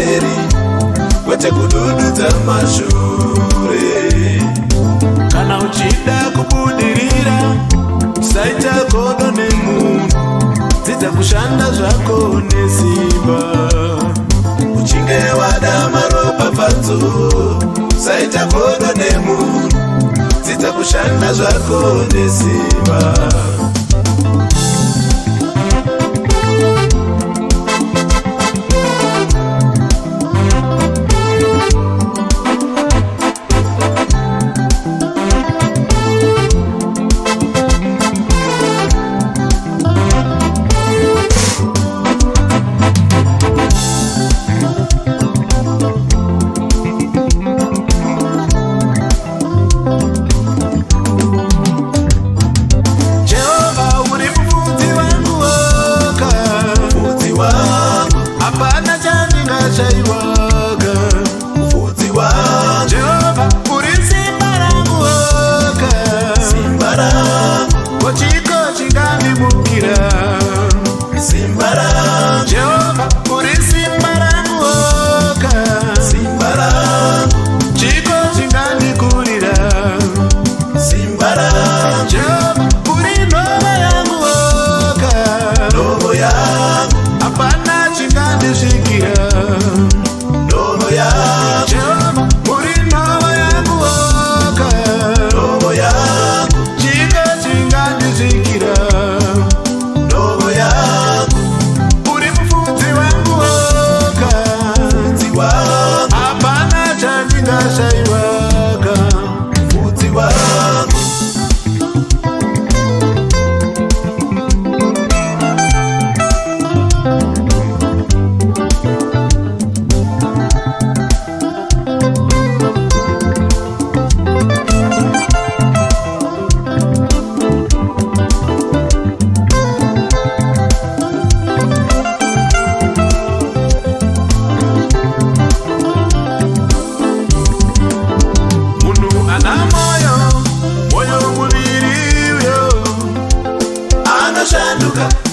kumberi kwete kudududza mashure. Kana uchida kubudirira usaita godo nemunhu, dzidza kushanda zvako nesimba. Uchinge wada maropafadzo usaita godo nemunhu, dzidza kushanda zvako nesimba.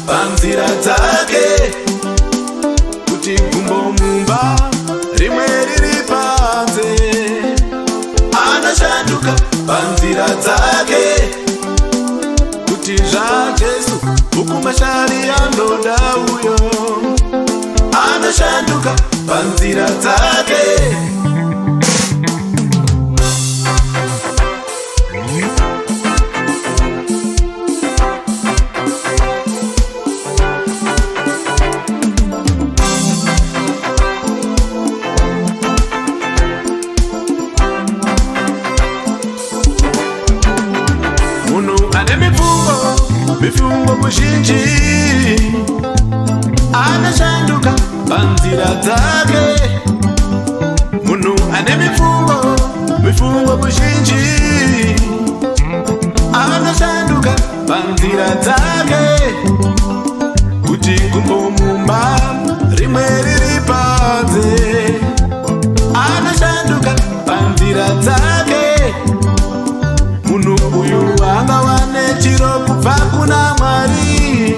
Panzira dzake kuti gumbo mumba rimwe riri panze. Anoshanduka panzira dzake kuti zvaJesu hukumashari anoda uyo. Anoshanduka panzira dzake. Mifungo muzhinji anoshanduka panzira dzake. Munhu ane mifungo muzhinji anoshanduka panzira dzake kuti gumbo mumba rimwe riri panze. Anoshanduka panzira dzake. Munhu uyu angawane chiro kubva kuna Mwari.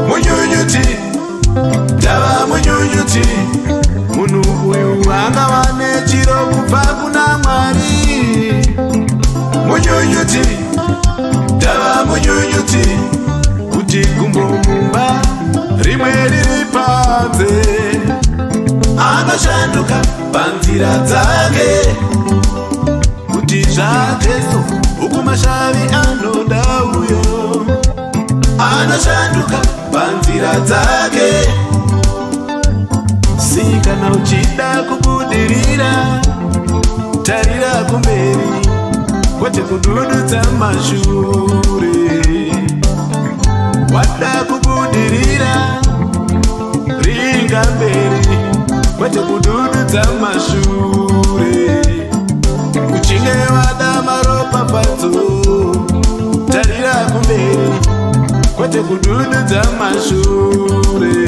Munyunyuti, ndava munyunyuti. Munhu uyu angawane chiro kubva kuna Mwari. Munyunyuti, ndava munyunyuti. Kuti gumbo mumba rimwe riri panze. Anoshanduka panzira dzake kuti zvaJesu hukumashari anoda uyo. Anoshanduka panzira dzake. Sikana uchida kubudirira tarira kumberi kwete kudududza mashure. Wada kubudirira ringa mberi kwete kudududza mashure. Uchinge wada maropafadzo tarira kumberi kwete kudududza mashure.